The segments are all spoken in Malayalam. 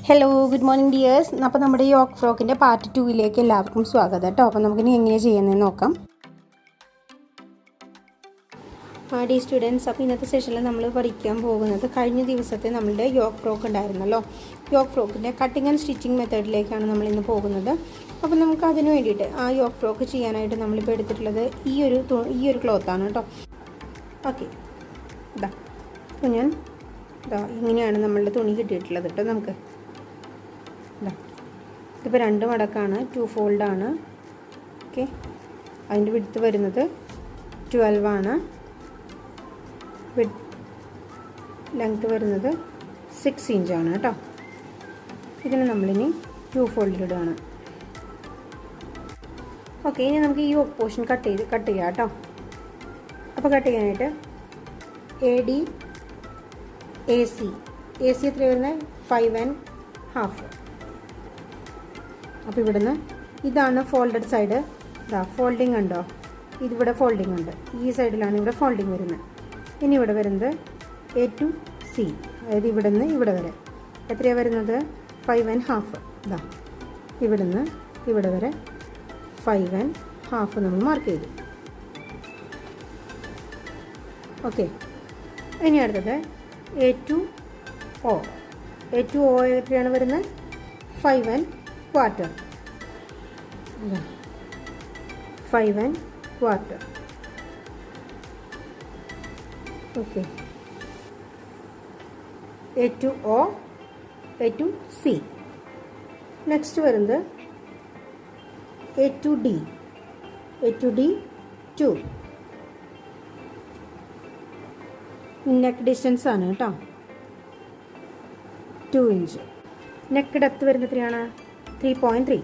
Hello good morning dears. അപ്പോൾ നമ്മുടെ യോക്ക് ഫ്രോക്കിൻ്റെ പാർട്ട് 2 എല്ലാവർക്കും സ്വാഗതം കേട്ടോ. അപ്പോൾ നമുക്കിനി എങ്ങനെയാണ് ചെയ്യുന്നതെന്ന് നോക്കാം. ഡി സ്റ്റുഡൻസ്, അപ്പോൾ ഇന്നത്തെ സെഷനിൽ നമ്മൾ പഠിക്കാൻ പോകുന്നത് കഴിഞ്ഞ ദിവസത്തെ നമ്മളുടെ യോക്ക് ഫ്രോക്ക് ഉണ്ടായിരുന്നല്ലോ. യോക്ക് ഫ്രോക്കിൻ്റെ കട്ടിങ് ആൻഡ് സ്റ്റിച്ചിങ് മെത്തേഡിലേക്കാണ് നമ്മളിന്ന് പോകുന്നത്. അപ്പോൾ നമുക്ക് അതിന് വേണ്ടിയിട്ട് ആ യോക്ക് ഫ്രോക്ക് ചെയ്യാനായിട്ട് നമ്മളിപ്പോൾ എടുത്തിട്ടുള്ളത് ഈ ഒരു ക്ലോത്താണ് കേട്ടോ. ഓക്കെ, അപ്പോൾ ഞാൻ ഇങ്ങനെയാണ് നമ്മളുടെ തുണി കിട്ടിയിട്ടുള്ളത് കേട്ടോ. നമുക്ക് ഇതിപ്പോൾ 2 മടക്കാണ്, 2 ഫോൾഡാണ്. ഓക്കെ, അതിൻ്റെ വിഡ്ത്ത് വരുന്നത് 12 ആണ്. ലെങ്ത്ത് വരുന്നത് 6 ഇഞ്ചാണ് കേട്ടോ. ഇതിന് നമ്മളിനി 2 ഫോൾഡിലിടുകയാണ്. ഓക്കെ, ഇനി നമുക്ക് ഈ പോർഷൻ കട്ട് ചെയ്യാം കേട്ടോ. അപ്പോൾ കട്ട് ചെയ്യാനായിട്ട് AD AC എത്ര വരുന്നത് 5½ അപ്പോൾ ഇവിടുന്ന് ഇതാണ് ഫോൾഡഡ് സൈഡ്. ഫോൾഡിങ് ഉണ്ടോ? ഇതിവിടെ ഫോൾഡിങ് ഉണ്ട്. ഈ സൈഡിലാണ് ഇവിടെ ഫോൾഡിങ് വരുന്നത്. ഇനി ഇവിടെ വരുന്നത് A to C, അതായത് ഇവിടെ നിന്ന് ഇവിടെ വരെ എത്രയാണ് വരുന്നത് 5½ ഇവിടുന്ന് ഇവിടെ വരെ 5½ നമ്മൾ മാർക്ക് ചെയ്തു. ഓക്കെ, ഇനി അടുത്തത് A to O. എത്രയാണ് വരുന്നത് 5¼ 5¼ okay. A to O, A to C. Next വരുന്നത് A to D 2. Neck distance ആണ് കേട്ടോ, 2 ഇഞ്ച്. നെക്ക് ഡെപ്ത് വരുന്നത് എത്രയാണ് 3.3.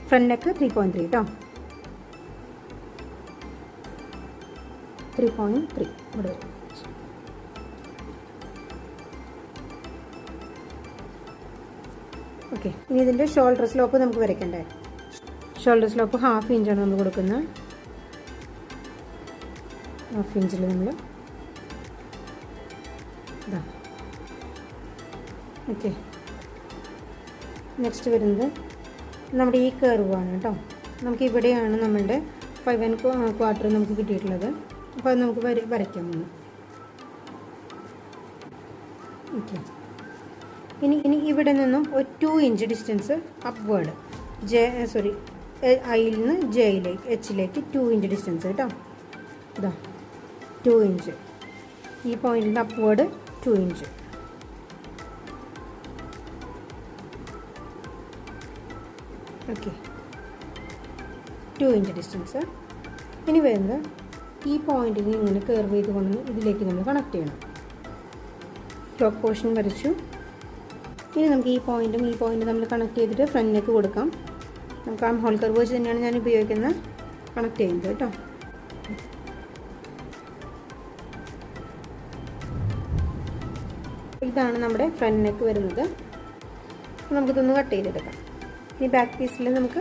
ഫ്രണ്ട് നെക്ക് 3.3 കേട്ടോ, 3.3 ഇവിടെ വരും. ഓക്കെ, ഇനി ഇതിൻ്റെ ഷോൾഡർ സ്ലോപ്പ് നമുക്ക് വരയ്ക്കണ്ടേ. ഷോൾഡർ സ്ലോപ്പ് 1/2 ഇഞ്ചാണ് നമ്മൾ കൊടുക്കുന്നത്. 1/2 ഇഞ്ചിൽ നമ്മൾ ഓക്കെ. നെക്സ്റ്റ് വരുന്നത് നമ്മുടെ ഈ കർവാണ് കേട്ടോ. നമുക്ക് ഇവിടെയാണ് നമ്മളുടെ 5¼ നമുക്ക് കിട്ടിയിട്ടുള്ളത്. അപ്പോൾ അത് നമുക്ക് വരയ്ക്കാൻ പോകുന്നു. ഓക്കെ, ഇനി ഇവിടെ നിന്നും ഒരു 2 ഇഞ്ച് ഡിസ്റ്റൻസ് അപ്വേർഡ് ഐയിൽ നിന്ന് Hലേക്ക് 2 ഇഞ്ച് ഡിസ്റ്റൻസ് കേട്ടോ. 2 ഇഞ്ച് ഈ പോയിന്റിൽ നിന്ന് upward 2 inch. Okay, 2 inch distance. ഇനി വരുന്നത് ഈ പോയിന്റിന് ഇങ്ങനെ കർവ് ചെയ്ത് കൊണ്ട് ഇതിലേക്ക് നമ്മൾ കണക്ട് ചെയ്യണം. ടോപ്പ് പോർഷൻ വരച്ചു. ഇനി നമുക്ക് ഈ പോയിന്റ് നമ്മൾ കണക്ട് ചെയ്തിട്ട് ഫ്രണ്ടിലേക്ക് കൊടുക്കാം. നമുക്ക് ആം ഹോൾ കർവ് വെച്ച് തന്നെയാണ് ഞാൻ ഉപയോഗിക്കുന്നത്, കണക്ട് ചെയ്യുന്നത് കേട്ടോ. ഇതാണ് നമ്മുടെ ഫ്രണ്ട് നെക്ക് വരുന്നത്. നമുക്കിതൊന്ന് കട്ട് ചെയ്തെടുക്കാം. ഈ ബാക്ക് പീസിൽ നമുക്ക്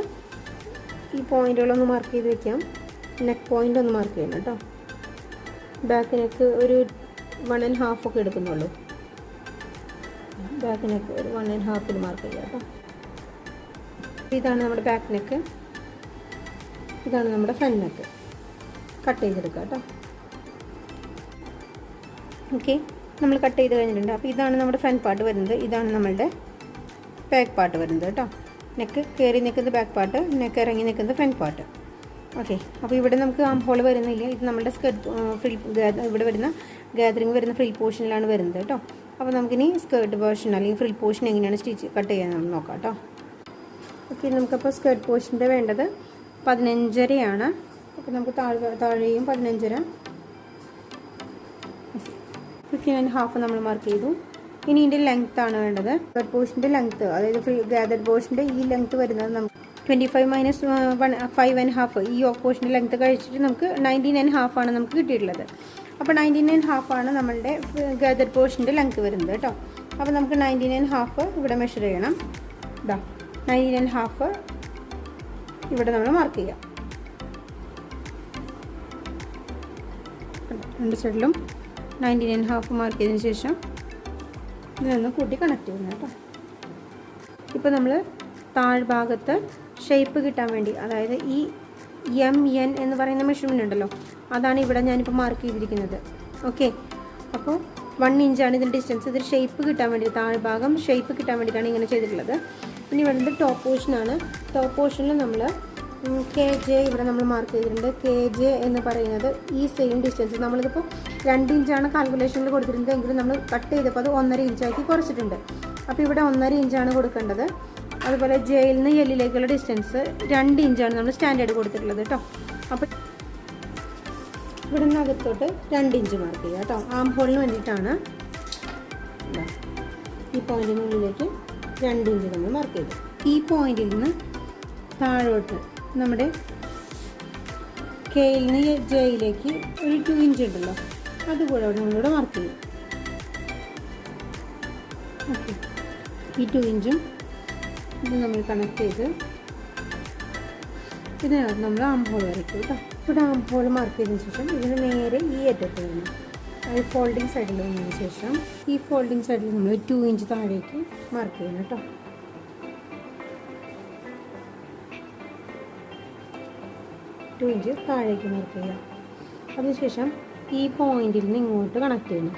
ഈ പോയിന്റുകളൊന്ന് മാർക്ക് ചെയ്ത് വെക്കാം. നെക്ക് പോയിന്റ് ഒന്ന് മാർക്ക് ചെയ്യണം കേട്ടോ. ബാക്ക് നെക്ക് ഒരു 1½ ഒക്കെ എടുക്കുന്നുള്ളൂ. ബാക്ക് നെക്ക് ഒരു 1½ മാർക്ക് ചെയ്യാം കേട്ടോ. ഇതാണ് നമ്മുടെ ബാക്ക് നെക്ക്, ഇതാണ് നമ്മുടെ ഫ്രണ്ട് നെക്ക്. കട്ട് ചെയ്തെടുക്കാം കേട്ടോ. ഓക്കെ, നമ്മൾ കട്ട് ചെയ്ത് കഴിഞ്ഞിട്ടുണ്ട്. അപ്പോൾ ഇതാണ് നമ്മുടെ ഫ്രണ്ട് പാർട്ട് വരുന്നത്. ഇതാണ് നമ്മളുടെ ബാക്ക് പാർട്ട് വരുന്നത് കേട്ടോ. നെക്ക് കയറി നിൽക്കുന്നത് ബാക്ക് പാർട്ട്, നെക്ക് ഇറങ്ങി നിൽക്കുന്നത് ഫ്രണ്ട് പാർട്ട്. ഓക്കെ, അപ്പോൾ ഇവിടെ നമുക്ക് ആം ഹോൾ വരുന്നില്ല. ഇത് നമ്മുടെ ഇവിടെ വരുന്ന ഗാദറിങ് വരുന്ന ഫ്രിൽ പോർഷനിലാണ് വരുന്നത് കേട്ടോ. അപ്പോൾ നമുക്കിനി സ്കേർട്ട് പോർഷൻ അല്ലെങ്കിൽ ഫ്രിൽ പോർഷൻ എങ്ങനെയാണ് കട്ട് ചെയ്യാൻ നമ്മൾ നോക്കാം കേട്ടോ. ഓക്കെ, നമുക്കപ്പോൾ സ്കേർട്ട് പോർഷൻ്റെ വേണ്ടത് 15½ അപ്പോൾ നമുക്ക് താഴെയും 15. 15½ നമ്മൾ മാർക്ക് ചെയ്തു. ഇനി ഇതിൻ്റെ ലെങ്ത് ആണ് വേണ്ടത്. സ്കേർട്ട് പോർഷൻ്റെ ലെങ്ത്ത്, അതായത് ഗാദർ പോർഷൻ്റെ ഈ ലെങ്ത്ത് വരുന്നത് നമുക്ക് 25 - 5½ ഈ യോക്ക് പോർഷൻ്റെ ലെങ്ത്ത് കഴിച്ചിട്ട് നമുക്ക് 19½ ആണ് നമുക്ക് കിട്ടിയിട്ടുള്ളത്. അപ്പോൾ 19½ ആണ് നമ്മളുടെ ഗാദർ പോർഷൻ്റെ ലെങ്ത്ത് വരുന്നത് കേട്ടോ. അപ്പോൾ നമുക്ക് 19½ ഇവിടെ മെഷർ ചെയ്യണം. 19½ ഇവിടെ നമ്മൾ മാർക്ക് ചെയ്യാം. 2 സൈഡിലും 19½ മാർക്ക് ചെയ്തതിന് ശേഷം ഇതിനൊന്ന് കൂട്ടി കണക്ട് ചെയ്യണം കേട്ടോ. ഇപ്പോൾ നമ്മൾ താഴ്ഭാഗത്ത് ഷേപ്പ് കിട്ടാൻ വേണ്ടി, അതായത് ഈ MN എന്ന് പറയുന്ന മെഷർമെൻ്റ് ഉണ്ടല്ലോ, അതാണ് ഇവിടെ ഞാനിപ്പോൾ മാർക്ക് ചെയ്തിരിക്കുന്നത്. ഓക്കെ, അപ്പോൾ 1 ഇഞ്ചാണ് ഇതിൻ്റെ ഡിസ്റ്റൻസ്. ഇതിൽ ഷേപ്പ് കിട്ടാൻ വേണ്ടി, താഴ്ഭാഗം ഷേപ്പ് കിട്ടാൻ വേണ്ടിയിട്ടാണ് ഇങ്ങനെ ചെയ്തിട്ടുള്ളത്. ഇനി വേണ്ടത് ടോപ്പ് പോർഷനാണ്. ടോപ്പ് പോർഷനിൽ നമ്മൾ KJ ഇവിടെ നമ്മൾ മാർക്ക് ചെയ്തിട്ടുണ്ട്. KJ എന്ന് പറയുന്നത് ഈ സെയിം ഡിസ്റ്റൻസ്, നമ്മളിതിപ്പോൾ 2 ഇഞ്ചാണ് കാൽക്കുലേഷനിൽ കൊടുത്തിട്ടുണ്ട്, എങ്കിലും നമ്മൾ കട്ട് ചെയ്തപ്പോൾ അത് 1.5 ഇഞ്ചാക്കി കുറച്ചിട്ടുണ്ട്. അപ്പോൾ ഇവിടെ 1.5 ഇഞ്ചാണ് കൊടുക്കേണ്ടത്. അതുപോലെ ജെയിൽ നിന്ന് എല്ലിലേക്കുള്ള ഡിസ്റ്റൻസ് 2 ഇഞ്ചാണ് നമ്മൾ സ്റ്റാൻഡേർഡ് കൊടുത്തിട്ടുള്ളത് കേട്ടോ. അപ്പോൾ ഇവിടെ നിന്ന് അകത്തോട്ട് 2 ഇഞ്ച് മാർക്ക് ചെയ്യുക കേട്ടോ. ആം ഹോളിന് വേണ്ടിയിട്ടാണ് ഈ പോയിൻറ്റിനുള്ളിലേക്ക് 2 ഇഞ്ച് നമ്മൾ മാർക്ക് ചെയ്തു. ഈ പോയിൻറ്റിൽ നിന്ന് താഴോട്ട് നമ്മുടെ കെയിൽ നിന്ന് ജെയിലേക്ക് ഒരു 2 ഇഞ്ച് ഉണ്ടല്ലോ, അതുകൂടെ അവിടെ നമ്മളിവിടെ മാർക്ക് ചെയ്യും. ഓക്കെ, ഈ 2 ഇഞ്ചും ഇത് നമ്മൾ കണക്ട് ചെയ്ത് ഇതിനകത്ത് നമ്മൾ ആം ഹോൾ വരയ്ക്കും കേട്ടോ. ഇവിടെ ആം ഹോൾ മാർക്ക് ചെയ്തതിന് ശേഷം ഇതിന് നേരെ ഈ അറ്റത്ത് വരണം. അത് ഫോൾഡിങ് സൈഡിൽ വന്നതിന് ശേഷം ഈ ഫോൾഡിങ് സൈഡിൽ നമ്മൾ 2 ഇഞ്ച് താഴേക്ക് മാർക്ക് ചെയ്യണം കേട്ടോ. 2 ഇഞ്ച് താഴേക്ക് മാർക്ക് ചെയ്യാം. അതിനുശേഷം ഈ പോയിന്റിൽ നിന്ന് ഇങ്ങോട്ട് കണക്ട് ചെയ്യണം.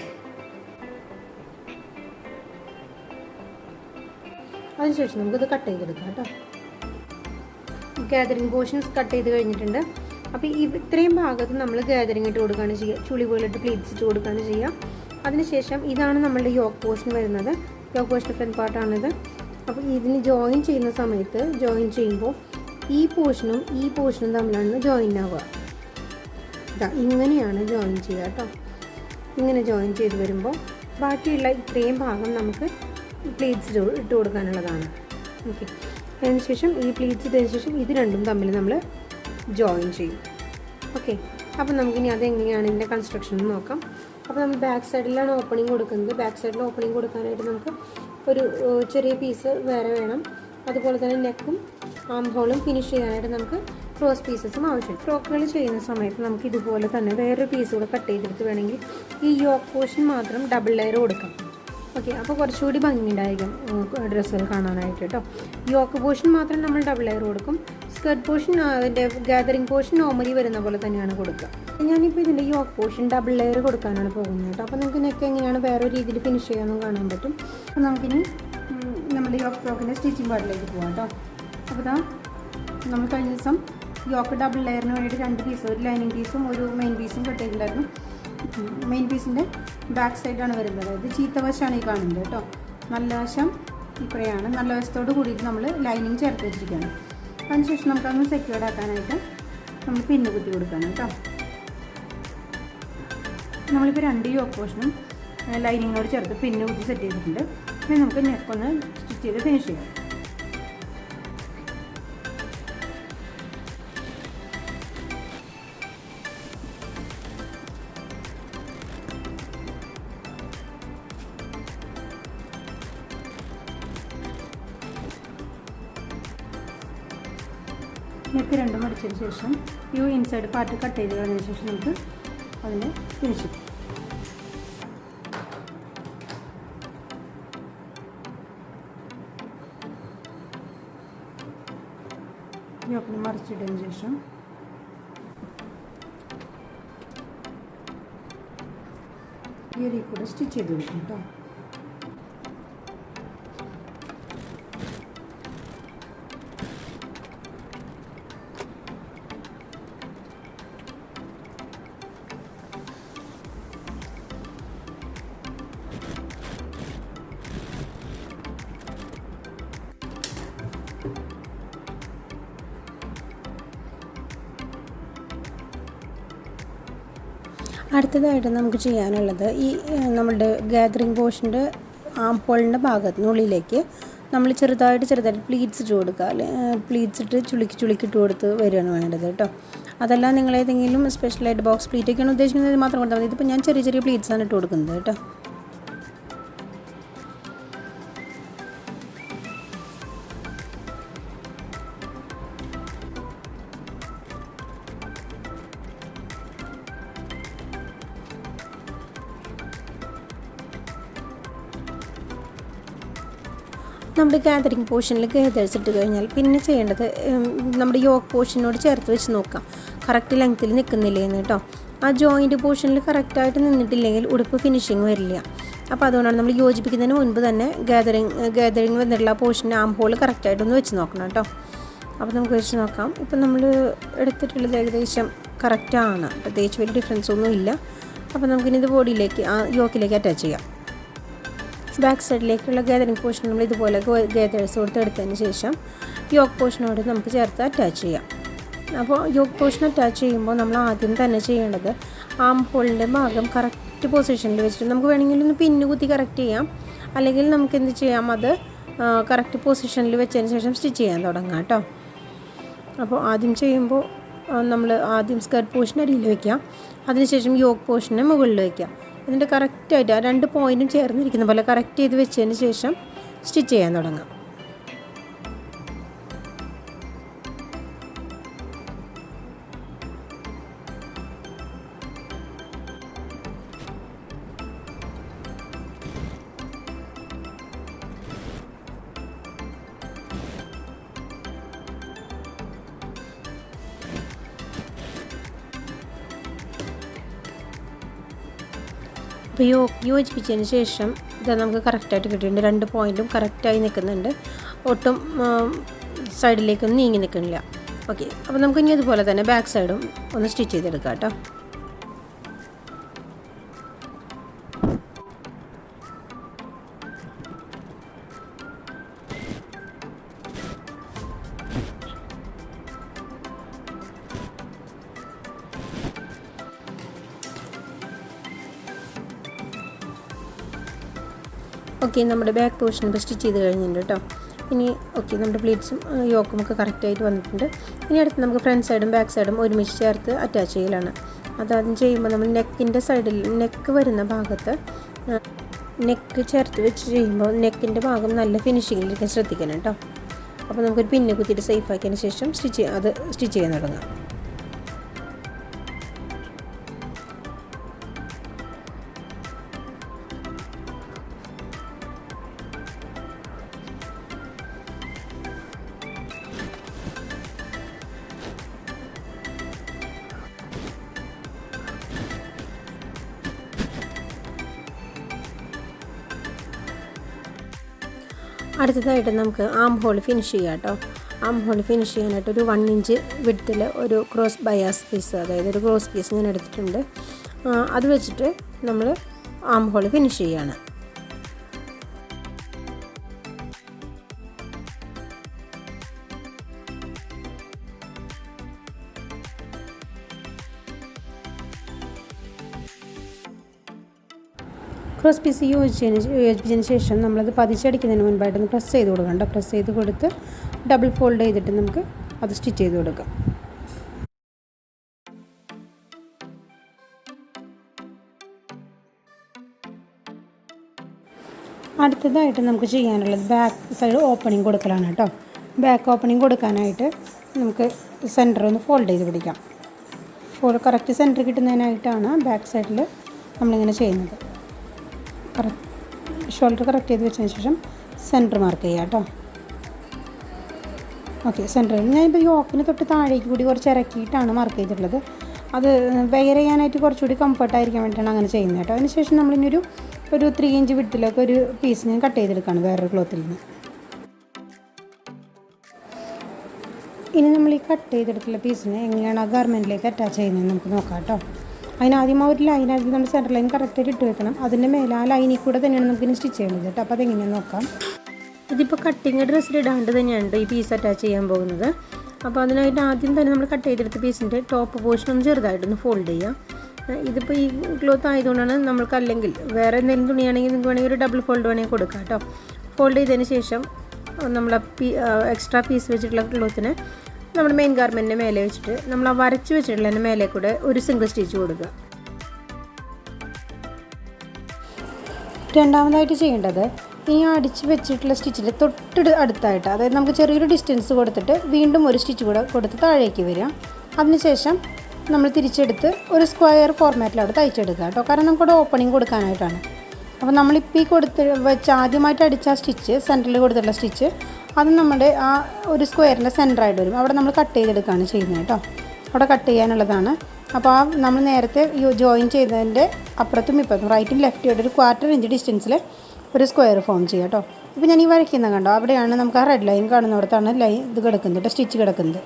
അതിനുശേഷം നമുക്കിത് കട്ട് ചെയ്തെടുക്കാം കേട്ടോ. ഗാദറിങ് പോർഷൻസ് കട്ട് ചെയ്ത് കഴിഞ്ഞിട്ടുണ്ട്. അപ്പോൾ ഇത്രയും ഭാഗത്ത് നമ്മൾ ഗാദറിങ് ഇട്ട് കൊടുക്കുകയാണ് ചെയ്യുക, ചുളിവുകളിട്ട് പ്ലീറ്റ്സ് ഇട്ട് കൊടുക്കുകയാണ് ചെയ്യുക. അതിനുശേഷം ഇതാണ് നമ്മളുടെ യോക്ക് പോർഷൻ വരുന്നത്. യോക്ക് പോർഷൻ ഫ്രണ്ട് പാർട്ടാണിത്. അപ്പോൾ ഇതിന് ജോയിൻ ചെയ്യുന്ന സമയത്ത്, ജോയിൻ ചെയ്യുമ്പോൾ ഈ പോർഷനും തമ്മിലാണ് ജോയിൻ ആവുക. ഇങ്ങനെയാണ് ജോയിൻ ചെയ്യുക കേട്ടോ. ഇങ്ങനെ ജോയിൻ ചെയ്ത് വരുമ്പോൾ ബാക്കിയുള്ള ഇത്രയും ഭാഗം നമുക്ക് പ്ലീറ്റ്സ് ഇട്ട് കൊടുക്കാനുള്ളതാണ്. ഓക്കെ, അതിനുശേഷം ഈ പ്ലീറ്റ്സ് ഇട്ടതിന് ശേഷം ഇത് രണ്ടും തമ്മിൽ നമ്മൾ ജോയിൻ ചെയ്യും. ഓക്കെ, അപ്പോൾ നമുക്കിനി അതെങ്ങനെയാണ് ഇതിൻ്റെ കൺസ്ട്രക്ഷൻ എന്ന് നോക്കാം. അപ്പോൾ നമ്മൾ ബാക്ക് സൈഡിലാണ് ഓപ്പണിംഗ് കൊടുക്കുന്നത്. ബാക്ക് സൈഡിൽ ഓപ്പണിംഗ് കൊടുക്കാനായിട്ട് നമുക്ക് ഒരു ചെറിയ പീസ് വേറെ വേണം. അതുപോലെ തന്നെ നെക്കും ആം ഹോളും ഫിനിഷ് ചെയ്യാനായിട്ട് നമുക്ക് ക്രോസ് പീസസും ആവശ്യം. ഫ്രോക്കുകൾ ചെയ്യുന്ന സമയത്ത് നമുക്ക് ഇതുപോലെ തന്നെ വേറൊരു പീസ് കൂടെ കട്ട് ചെയ്തെടുത്ത് വേണമെങ്കിൽ ഈ യോക്ക് പോർഷൻ മാത്രം ഡബിൾ ലെയർ കൊടുക്കാം. ഓക്കെ, അപ്പോൾ കുറച്ചുകൂടി ഭംഗിയുണ്ടായിരിക്കും ഡ്രസ്സുകൾ കാണാനായിട്ട് കേട്ടോ. യോക്ക് പോർഷൻ മാത്രം നമ്മൾ ഡബിൾ ലെയർ കൊടുക്കും. സ്കർട്ട് പോർഷൻ, അതിൻ്റെ ഗാദറിങ് പോർഷൻ നോർമലി വരുന്ന പോലെ തന്നെയാണ് കൊടുക്കുക. ഞാനിപ്പോൾ ഇതിൻ്റെ യോക്ക് പോർഷൻ ഡബിൾ ലെയർ കൊടുക്കാനാണ് പോകുന്നത് കേട്ടോ. അപ്പോൾ നമുക്ക് നെക്ക് എങ്ങനെയാണ് വേറെ രീതിയിൽ ഫിനിഷ് ചെയ്യാമെന്നും കാണാൻ പറ്റും. അപ്പോൾ നമുക്കിനി നമ്മുടെ യോക്ക് ഫ്രോക്കിൻ്റെ സ്റ്റിച്ചിങ് പാർട്ടിലേക്ക് പോകാം കേട്ടോ. അപ്പോൾ ഇതാ നമ്മൾ കഴിഞ്ഞ ദിവസം യോക്ക് ഡബിൾ ലെയറിന് വേണ്ടിയിട്ട് 2 പീസ്, ഒരു ലൈനിങ് പീസും ഒരു മെയിൻ പീസും കട്ട് ചെയ്തിട്ടുണ്ടായിരുന്നു. മെയിൻ പീസിൻ്റെ ബാക്ക് സൈഡാണ് വരുന്നത്. ഇത് ചീത്ത വശമാണ് ഈ കാണുന്നത് കേട്ടോ. നല്ല വശം ഇപ്പറയാണ്. നല്ല വശത്തോട് കൂടിയിട്ട് നമ്മൾ ലൈനിങ് ചേർത്ത് വെച്ചിരിക്കുകയാണ്. അതിനുശേഷം നമുക്കതൊന്ന് സെക്യൂർഡ് ആക്കാനായിട്ട് നമ്മൾ പിന്ന് കുത്തി കൊടുക്കുകയാണ് കേട്ടോ. നമ്മളിപ്പോൾ 2 യോക്ക് പോർഷനും ലൈനിങ്ങിനോട് ചേർത്ത് പിന്ന് കുത്തി സെറ്റ് ചെയ്തിട്ടുണ്ട്. ഇനി നമുക്ക് നെക്കൊന്ന് സ്റ്റിച്ച് ചെയ്ത് ഫിനിഷ് ചെയ്യാം. നെക്ക് രണ്ടും അടിച്ചതിന് ശേഷം ഈ ഇൻസൈഡ് പാർട്ട് കട്ട് ചെയ്ത് കഴിഞ്ഞതിന് ശേഷം നമുക്ക് അതിനെ ഫിനിഷ് ചെയ്യാം. യോക്കിന് മറിച്ചിട്ടതിന് ശേഷം ഈ രീതിയിൽ കൂടെ സ്റ്റിച്ച് ചെയ്ത് കൊടുക്കും കേട്ടോ. അടുത്തതായിട്ട് നമുക്ക് ചെയ്യാനുള്ളത് ഈ നമ്മളുടെ ഗാദറിങ് പോർഷൻ്റെ ആം ഹോളിൻ്റെ ഭാഗത്തിനുള്ളിലേക്ക് നമ്മൾ ചെറുതായിട്ട് പ്ലീറ്റ്സ് ഇട്ട് കൊടുക്കുക. പ്ലീറ്റ്സ് ഇട്ട് ചുളുക്കിട്ട് കൊടുത്ത് വരികയാണ് വേണ്ടത് കേട്ടോ. അതല്ല നിങ്ങളേതെങ്കിലും സ്പെഷ്യലായിട്ട് ബോക്സ് പ്ലീറ്റൊക്കെയാണ് ഉദ്ദേശിക്കുന്നത് മാത്രം കൊടുത്താൽ മതി. ഇതിപ്പോൾ ഞാൻ ചെറിയ പ്ലീറ്റ്സാണ് ഇട്ട് കൊടുക്കുന്നത് കേട്ടോ. നമ്മുടെ ഗാദറിങ് പോർഷനിൽ ഗേദേഴ്സ് ഇട്ട് കഴിഞ്ഞാൽ പിന്നെ ചെയ്യേണ്ടത് നമ്മുടെ യോക്ക് പോർഷനോട് ചേർത്ത് വെച്ച് നോക്കാം കറക്റ്റ് ലെങ്ത്തിൽ നിൽക്കുന്നില്ലേ എന്ന് കേട്ടോ. ആ ജോയിൻറ്റ് പോർഷനിൽ കറക്റ്റായിട്ട് നിന്നിട്ടില്ലെങ്കിൽ ഉടുപ്പ് ഫിനിഷിങ് വരില്ല. അപ്പോൾ അതുകൊണ്ടാണ് നമ്മൾ യോജിപ്പിക്കുന്നതിന് മുൻപ് തന്നെ ഗാദറിങ് വന്നിട്ടുള്ള പോർഷൻ ആം ഹോൾ കറക്റ്റായിട്ടൊന്ന് വെച്ച് നോക്കണം കേട്ടോ. അപ്പോൾ നമുക്ക് വെച്ച് നോക്കാം. ഇപ്പം നമ്മൾ എടുത്തിട്ടുള്ളത് ഏകദേശം കറക്റ്റാണ്, പ്രത്യേകിച്ച് വലിയ ഡിഫറൻസ് ഒന്നും ഇല്ല. അപ്പോൾ നമുക്കിനി ഇത് ബോഡിയിലേക്ക് യോക്കിലേക്ക് അറ്റാച്ച് ചെയ്യാം. ബാക്ക് സൈഡിലേക്കുള്ള ഗാദറിങ് പോർഷൻ നമ്മൾ ഇതുപോലെ ഗേദേഴ്സ് കൊടുത്ത് എടുത്തതിന് ശേഷം യോക്ക് പോർഷനോട് നമുക്ക് ചേർത്ത് അറ്റാച്ച് ചെയ്യാം. അപ്പോൾ യോക്ക് പോർഷൻ അറ്റാച്ച് ചെയ്യുമ്പോൾ നമ്മൾ ആദ്യം തന്നെ ചെയ്യേണ്ടത് ആം ഹോളിൻ്റെ ഭാഗം കറക്റ്റ് പൊസിഷനിൽ വെച്ചിട്ട് നമുക്ക് വേണമെങ്കിൽ ഒന്ന് പിന്നു കുത്തി കറക്റ്റ് ചെയ്യാം, അല്ലെങ്കിൽ നമുക്ക് എന്ത് ചെയ്യാം, അത് കറക്റ്റ് പൊസിഷനിൽ വെച്ചതിന് ശേഷം സ്റ്റിച്ച് ചെയ്യാൻ തുടങ്ങാം കേട്ടോ. അപ്പോൾ ആദ്യം ചെയ്യുമ്പോൾ നമ്മൾ ആദ്യം സ്കർട്ട് പോർഷൻ അടിയിൽ വയ്ക്കാം, അതിനുശേഷം യോക്ക് പോർഷനെ മുകളിൽ വയ്ക്കാം. ഇതിൻ്റെ കറക്റ്റായിട്ട് ആ 2 പോയിൻറ്റും ചേർന്നിരിക്കുന്ന പോലെ കറക്റ്റ് ചെയ്ത് വെച്ചതിന് ശേഷം സ്റ്റിച്ച് ചെയ്യാൻ തുടങ്ങാം. അപ്പോൾ യോജിപ്പിച്ചതിന് ശേഷം ഇത് നമുക്ക് കറക്റ്റായിട്ട് കിട്ടിയിട്ടുണ്ട്. 2 പോയിൻറ്റും കറക്റ്റായി നിൽക്കുന്നുണ്ട്, ഒട്ടും സൈഡിലേക്കൊന്നും നീങ്ങി നിൽക്കുന്നില്ല. ഓക്കെ, അപ്പോൾ നമുക്ക് ഇനി അതുപോലെ തന്നെ ബാക്ക് സൈഡും ഒന്ന് സ്റ്റിച്ച് ചെയ്തെടുക്കാം കേട്ടോ. ഓക്കെ, നമ്മുടെ ബാക്ക് പോർഷൻ ഇപ്പോൾ സ്റ്റിച്ച് ചെയ്ത് കഴിഞ്ഞിട്ടുണ്ട് കേട്ടോ. ഇനി ഓക്കെ, നമ്മുടെ പ്ലീറ്റ്സും യോക്കും ഒക്കെ കറക്റ്റായിട്ട് വന്നിട്ടുണ്ട്. ഇനി അടുത്ത് നമുക്ക് ഫ്രണ്ട് സൈഡും ബാക്ക് സൈഡും ഒരുമിച്ച് ചേർത്ത് അറ്റാച്ച് ചെയ്യലാണ്. അതാദ്യം ചെയ്യുമ്പോൾ നമ്മൾ നെക്കിൻ്റെ സൈഡിൽ നെക്ക് വരുന്ന ഭാഗത്ത് നെക്ക് ചേർത്ത് വെച്ച് ചെയ്യുമ്പോൾ നെക്കിൻ്റെ ഭാഗം നല്ല ഫിനിഷിങ്ങിലിരിക്കാൻ ശ്രദ്ധിക്കണം കേട്ടോ. അപ്പോൾ നമുക്കൊരു പിന്ന് കുത്തിയിട്ട് സേഫ് ആക്കിയതിന് ശേഷം സ്റ്റിച്ച് ചെയ്യാൻ തുടങ്ങാം. അടുത്തതായിട്ട് നമുക്ക് ആം ഹോൾ ഫിനിഷ് ചെയ്യാം കേട്ടോ. ആം ഹോൾ ഫിനിഷ് ചെയ്യാനായിട്ട് ഒരു 1 ഇഞ്ച് വിഡ്ത്തിൽ ഒരു ക്രോസ് ബയാസ് പീസ്, അതായത് ഒരു ക്രോസ് പീസ് ഞാൻ എടുത്തിട്ടുണ്ട്. അത് വെച്ചിട്ട് നമ്മൾ ആം ഹോൾ ഫിനിഷ് ചെയ്യുകയാണ്. ക്രോസ് പീസ് യോജിപ്പിച്ചതിന് ശേഷം നമ്മളത് പതിച്ചടിക്കുന്നതിന് മുൻപായിട്ടൊന്ന് പ്രസ് ചെയ്ത് കൊടുക്കണ്ട. പ്രസ് ചെയ്ത് കൊടുത്ത് ഡബിൾ ഫോൾഡ് ചെയ്തിട്ട് നമുക്ക് അത് സ്റ്റിച്ച് ചെയ്ത് കൊടുക്കാം. അടുത്തതായിട്ട് നമുക്ക് ചെയ്യാനുള്ളത് ബാക്ക് സൈഡ് ഓപ്പണിംഗ് കൊടുക്കലാണ് കേട്ടോ. ബാക്ക് ഓപ്പണിംഗ് കൊടുക്കാനായിട്ട് നമുക്ക് സെൻറ്റർ ഒന്ന് ഫോൾഡ് ചെയ്ത് പിടിക്കാം. കറക്റ്റ് സെൻറ്റർ കിട്ടുന്നതിനായിട്ടാണ് ബാക്ക് സൈഡിൽ നമ്മളിങ്ങനെ ചെയ്യുന്നത്. ഷോൾഡർ കറക്റ്റ് ചെയ്ത് വെച്ചതിന് ശേഷം സെൻറ്റർ മാർക്ക് ചെയ്യുക കേട്ടോ. ഓക്കെ, സെൻറ്ററിൽ ഞാനിപ്പോൾ യോക്കിന് തൊട്ട് താഴേക്ക് കൂടി കുറച്ച് ഇറക്കിയിട്ടാണ് മാർക്ക് ചെയ്തിട്ടുള്ളത്. അത് വെയർ ചെയ്യാനായിട്ട് കുറച്ചുകൂടി കംഫർട്ടായിരിക്കാൻ വേണ്ടിയിട്ടാണ് അങ്ങനെ ചെയ്യുന്നത് കേട്ടോ. അതിന് ശേഷം നമ്മളിനൊരു 3 ഇഞ്ച് വിഡ്ത്തിലൊക്കെ ഒരു പീസ് ഞാൻ കട്ട് ചെയ്തെടുക്കുകയാണ് വേറൊരു ക്ലോത്തിൽ നിന്ന്. ഇനി നമ്മൾ ഈ കട്ട് ചെയ്തെടുത്തുള്ള പീസിനെ എങ്ങനെയാണ് ആ ഗാർമെൻറ്റിലേക്ക് അറ്റാച്ച് ചെയ്യുന്നത് നമുക്ക് നോക്കാം കേട്ടോ. അതിനാദ്യം ആ ഒരു ലൈനാദ്യം നമ്മൾ സെൻറ്റർ ലൈൻ കറക്റ്റായിട്ട് ഇട്ട് വെക്കണം. അതിൻ്റെ മേലെ ആ ലൈനിൽ കൂടെ തന്നെയാണ് നമുക്കിനി സ്റ്റിച്ച് ചെയ്യേണ്ടത് കേട്ടോ. അപ്പോൾ അതെങ്ങനെയാണെന്ന് നോക്കാം. ഇതിപ്പോൾ കട്ടിങ് ഡ്രസ്സിലിടാണ്ട് തന്നെയാണ് ഈ പീസ് അറ്റാച്ച് ചെയ്യാൻ പോകുന്നത്. അപ്പോൾ അതിനായിട്ട് ആദ്യം തന്നെ നമ്മൾ കട്ട് ചെയ്തെടുത്ത പീസിൻ്റെ ടോപ്പ് പോർഷൻ ഒന്ന് ചെറുതായിട്ടൊന്ന് ഫോൾഡ് ചെയ്യാം. ഇതിപ്പോൾ ഈ ക്ലോത്ത് ആയതുകൊണ്ടാണ് നമ്മൾക്ക്, അല്ലെങ്കിൽ വേറെ എന്തെങ്കിലും തുണിയാണെങ്കിൽ നിങ്ങൾക്ക് വേണമെങ്കിൽ ഒരു ഡബിൾ ഫോൾഡ് വേണമെങ്കിൽ കൊടുക്കാം കേട്ടോ. ഫോൾഡ് ചെയ്തതിന് ശേഷം നമ്മൾ എക്സ്ട്രാ പീസ് വെച്ചിട്ടുള്ള ക്ലോത്തിനെ നമ്മൾ മെയിൻ ഗാർമെൻറ്റിൻ്റെ മേലെ വെച്ചിട്ട് നമ്മൾ ആ വരച്ച് വെച്ചിട്ടുള്ളതിൻ്റെ മേലെ കൂടെ ഒരു സിംഗിൾ സ്റ്റിച്ച് കൊടുക്കുക. രണ്ടാമതായിട്ട് ചെയ്യേണ്ടത് ഈ അടിച്ച് വെച്ചിട്ടുള്ള സ്റ്റിച്ചിൽ തൊട്ട് അടുത്തായിട്ട്, അതായത് നമുക്ക് ചെറിയൊരു ഡിസ്റ്റൻസ് കൊടുത്തിട്ട് വീണ്ടും ഒരു സ്റ്റിച്ച് കൂടെ കൊടുത്ത് താഴേക്ക് വരിക. അതിനുശേഷം നമ്മൾ തിരിച്ചെടുത്ത് ഒരു സ്ക്വയർ ഫോർമാറ്റിൽ അവിടെ തയ്ച്ചെടുക്കുക കേട്ടോ. കാരണം നമുക്കവിടെ ഓപ്പണിങ് കൊടുക്കാനായിട്ടാണ്. അപ്പോൾ നമ്മളിപ്പോൾ ഈ വെച്ച് ആദ്യമായിട്ട് അടിച്ച സ്റ്റിച്ച്, സെൻറ്ററിൽ കൊടുത്തിട്ടുള്ള സ്റ്റിച്ച്, അത് നമ്മുടെ ആ ഒരു സ്ക്വയറിൻ്റെ സെൻറ്ററായിട്ട് വരും. അവിടെ നമ്മൾ കട്ട് ചെയ്തെടുക്കുകയാണ് ചെയ്യുന്നത് കേട്ടോ. അവിടെ കട്ട് ചെയ്യാനുള്ളതാണ്. അപ്പോൾ ആ നമ്മൾ നേരത്തെ ജോയിൻ ചെയ്തതിൻ്റെ അപ്പുറത്തും ഇപ്പുറത്തും റൈറ്റും ലെഫ്റ്റും ആയിട്ട് ഒരു 1/4 ഇഞ്ച് ഡിസ്റ്റൻസിൽ ഒരു സ്ക്വയർ ഫോം ചെയ്യുക കേട്ടോ. ഇപ്പോൾ ഞാൻ ഈ വരയ്ക്കുന്ന കണ്ടോ, അവിടെയാണ് നമുക്ക് ആ റെഡ് ലൈൻ കാണുന്നിടത്താണ് ഇത് കിടക്കുന്നത് കേട്ടോ, സ്റ്റിച്ച് കിടക്കുന്നത്.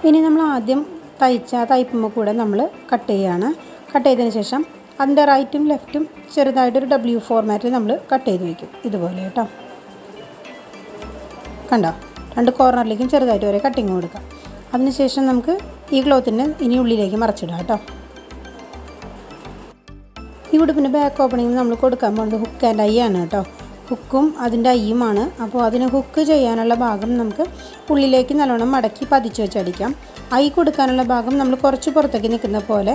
ഇനി നമ്മൾ ആദ്യം തയ്ച്ച തയ്പ്പുമ്പോൾ കൂടെ നമ്മൾ കട്ട് ചെയ്യുകയാണ്. കട്ട് ചെയ്തതിന് ശേഷം അതിൻ്റെ റൈറ്റും ലെഫ്റ്റും ചെറുതായിട്ടൊരു W ഫോർമാറ്റിൽ നമ്മൾ കട്ട് ചെയ്ത് വയ്ക്കും, ഇതുപോലെ കേട്ടോ. കണ്ടോ, 2 കോർണറിലേക്കും ചെറുതായിട്ട് വരെ കട്ടിങ് കൊടുക്കാം. അതിനുശേഷം നമുക്ക് ഈ ക്ലോത്തിൻ്റെ ഇനി ഉള്ളിലേക്ക് മറച്ചിടാം കേട്ടോ. ഈ ഉടുപ്പിൻ്റെ ബാക്ക് ഓപ്പണിങ് നമ്മൾ കൊടുക്കാൻ പോകുന്നത് ഹുക്ക് ആൻഡ് ഐ ആണ് കേട്ടോ. ഹുക്കും അതിൻ്റെ ഐയുമാണ്. അപ്പോൾ അതിന് ഹുക്ക് ചെയ്യാനുള്ള ഭാഗം നമുക്ക് ഉള്ളിലേക്ക് നല്ലോണം മടക്കി പതിച്ച് വെച്ചടിക്കാം. ഐ കൊടുക്കാനുള്ള ഭാഗം നമ്മൾ കുറച്ച് പുറത്തേക്ക് നിൽക്കുന്ന പോലെ,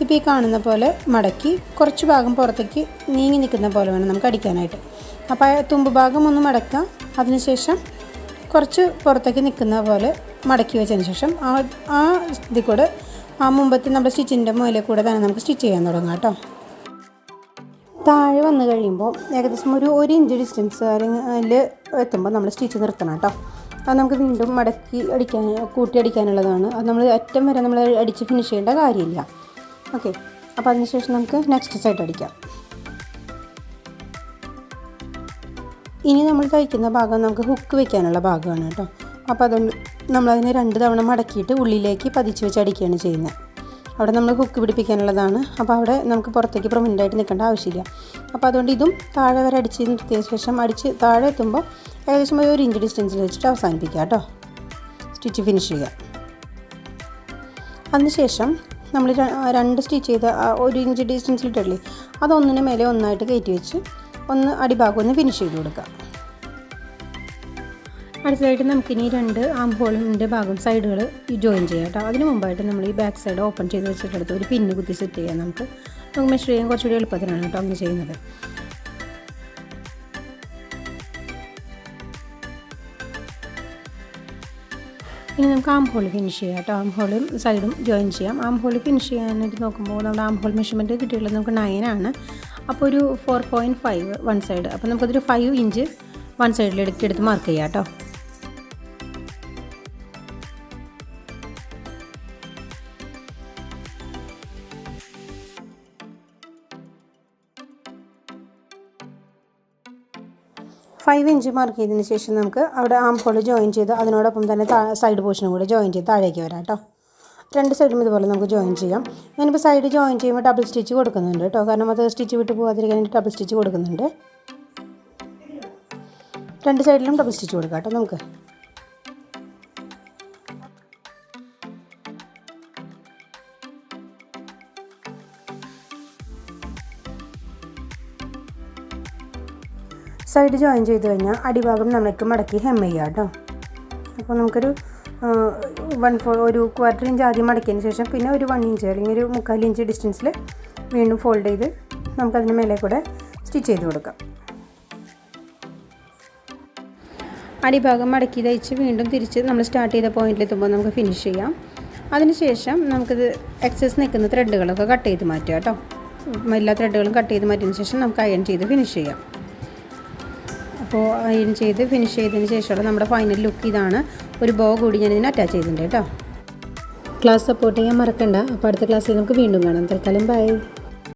ഇപ്പോൾ ഈ കാണുന്ന പോലെ മടക്കി കുറച്ച് ഭാഗം പുറത്തേക്ക് നീങ്ങി നിൽക്കുന്ന പോലെ വേണം നമുക്ക് അടിക്കാനായിട്ട്. അപ്പോൾ തുമ്പ് ഭാഗം ഒന്ന് മടക്കാം. അതിനുശേഷം കുറച്ച് പുറത്തേക്ക് നിൽക്കുന്ന പോലെ മടക്കി വെച്ചതിന് ശേഷം ആ ഇതിൽ കൂടെ ആ മുമ്പത്തെ നമ്മുടെ സ്റ്റിച്ചിൻ്റെ മുകളിൽ കൂടെ തന്നെ നമുക്ക് സ്റ്റിച്ച് ചെയ്യാൻ തുടങ്ങാം കേട്ടോ. താഴെ വന്നു കഴിയുമ്പോൾ ഏകദേശം ഒരു 1 ഇഞ്ച് ഡിസ്റ്റൻസ് അതിൽ എത്തുമ്പോൾ നമ്മൾ സ്റ്റിച്ച് നിർത്തണം കേട്ടോ. അത് നമുക്ക് വീണ്ടും മടക്കി കൂട്ടി അടിക്കാനുള്ളതാണ്. അത് നമ്മൾ അറ്റം വരെ നമ്മൾ അടിച്ച് ഫിനിഷ് ചെയ്യേണ്ട കാര്യമില്ല. ഓക്കെ, അപ്പോൾ അതിനുശേഷം നമുക്ക് നെക്സ്റ്റ് സൈഡ് അടിക്കാം. ഇനി നമ്മൾ തയ്ക്കുന്ന ഭാഗം നമുക്ക് ഹുക്ക് വെക്കാനുള്ള ഭാഗമാണ് കേട്ടോ. അപ്പോൾ അതുകൊണ്ട് നമ്മളതിനെ 2 തവണ മടക്കിയിട്ട് ഉള്ളിലേക്ക് പതിച്ച് വെച്ച് അടിക്കുകയാണ് ചെയ്യുന്നത്. അവിടെ നമ്മൾ ഹുക്ക് പിടിപ്പിക്കാനുള്ളതാണ്. അപ്പോൾ അവിടെ നമുക്ക് പുറത്തേക്ക് പ്രൊമിനൻ്റായിട്ട് നിൽക്കേണ്ട ആവശ്യമില്ല. അപ്പോൾ അതുകൊണ്ട് ഇതും താഴെ വരെ അടിച്ച് നിർത്തിയ ശേഷം അടിച്ച് താഴെ എത്തുമ്പോൾ ഏകദേശം 1 ഇഞ്ച് ഡിസ്റ്റൻസിൽ വെച്ചിട്ട് അവസാനിപ്പിക്കുക കേട്ടോ. സ്റ്റിച്ച് ഫിനിഷ് ചെയ്യുക. അതിനുശേഷം നമ്മൾ 2 സ്റ്റിച്ച് ചെയ്ത 1 ഇഞ്ച് ഡിസ്റ്റൻസിലിട്ടില്ലേ, അതൊന്നിന് മേലെ ഒന്നായിട്ട് കയറ്റി വെച്ച് ഒന്ന് അടിഭാഗം ഒന്ന് ഫിനിഷ് ചെയ്ത് കൊടുക്കുക. അടുത്തതായിട്ട് നമുക്കിനി 2 ആം ഹോളിൻ്റെ ഭാഗം സൈഡുകൾ ജോയിൻ ചെയ്യാം കേട്ടോ. അതിന് മുമ്പായിട്ട് നമ്മൾ ഈ ബാക്ക് സൈഡ് ഓപ്പൺ ചെയ്ത് വെച്ചിട്ടെടുത്ത് ഒരു പിന്ന് കുത്തി സെറ്റ് ചെയ്യാം. നമുക്ക് മെഷർ ചെയ്യാൻ കുറച്ചുകൂടി എളുപ്പത്തിനാണ് കേട്ടോ അങ്ങനെ ചെയ്യുന്നത്. ഇനി നമുക്ക് ആം ഹോൾ ഫിനിഷ് ചെയ്യാം കേട്ടോ. ആം ഹോളും സൈഡും ജോയിൻ ചെയ്യാം. ആം ഹോൾ ഫിനിഷ് ചെയ്യാനായിട്ട് നോക്കുമ്പോൾ നമ്മുടെ ആം ഹോൾ മെഷർമെൻറ്റ് കിട്ടിയുള്ളത് നമുക്ക് 9 ആണ്. അപ്പോൾ ഒരു 4.5 വൺ സൈഡ്. അപ്പോൾ നമുക്കതൊരു 5 ഇഞ്ച് വൺ സൈഡിലേക്ക് എടുത്ത് മാർക്ക് ചെയ്യാം കേട്ടോ. ഫൈവ് ഇഞ്ച് മാർക്ക് ചെയ്തതിന് ശേഷം നമുക്ക് അവിടെ ആം ഹോൾ ജോയിൻ ചെയ്ത് അതിനോടൊപ്പം തന്നെ സൈഡ് പോർഷനും കൂടെ ജോയിൻ ചെയ്ത് താഴേക്ക് വരാം കേട്ടോ. 2 സൈഡും ഇതുപോലെ നമുക്ക് ജോയിൻ ചെയ്യാം. ഞാനിപ്പോൾ സൈഡ് ജോയിൻ ചെയ്യുമ്പോൾ ഡബിൾ സ്റ്റിച്ച് കൊടുക്കുന്നുണ്ട് കേട്ടോ. കാരണം അത് സ്റ്റിച്ച് വിട്ട് പോകാതിരിക്കാൻ വേണ്ടി ഡബിൾ സ്റ്റിച്ച് കൊടുക്കുന്നുണ്ട്. 2 സൈഡിലും ഡബിൾ സ്റ്റിച്ച് കൊടുക്കാം കേട്ടോ നമുക്ക്. സൈഡ് ജോയിൻ ചെയ്ത് കഴിഞ്ഞാൽ അടിഭാഗം നമുക്ക് മടക്കി ഹെം ചെയ്യാം കേട്ടോ. അപ്പോൾ നമുക്കൊരു 1/4 ഇഞ്ച് ആദ്യം മടക്കിയതിന് ശേഷം പിന്നെ ഒരു 1 ഇഞ്ച് അല്ലെങ്കിൽ ഒരു 3/4 ഇഞ്ച് ഡിസ്റ്റൻസിൽ വീണ്ടും ഫോൾഡ് ചെയ്ത് നമുക്കതിന് മേലെ കൂടെ സ്റ്റിച്ച് ചെയ്ത് കൊടുക്കാം. അടിഭാഗം മടക്കി തയ്ച്ച് വീണ്ടും തിരിച്ച് നമ്മൾ സ്റ്റാർട്ട് ചെയ്ത പോയിന്റിലെത്തുമ്പോൾ നമുക്ക് ഫിനിഷ് ചെയ്യാം. അതിനുശേഷം നമുക്കിത് എക്സസ് നിൽക്കുന്ന ത്രെഡുകളൊക്കെ കട്ട് ചെയ്ത് മാറ്റുക കേട്ടോ. എല്ലാ ത്രെഡുകളും കട്ട് ചെയ്ത് മാറ്റിയതിന് ശേഷം നമുക്ക് അയൺ ചെയ്ത് ഫിനിഷ് ചെയ്യാം. അപ്പോൾ അയൺ ചെയ്ത് ഫിനിഷ് ചെയ്തതിന് ശേഷമുള്ള നമ്മുടെ ഫൈനൽ ലുക്ക് ഇതാണ്. ഒരു ബോ കൂടി ഞാനിതിന് അറ്റാച്ച് ചെയ്തിട്ടുണ്ട് കേട്ടോ. ക്ലാസ് സപ്പോർട്ട് ചെയ്യാൻ മറക്കണ്ട. അപ്പോൾ അടുത്ത ക്ലാസ്സിൽ നമുക്ക് വീണ്ടും കാണാം. തൽക്കാലം ബൈ.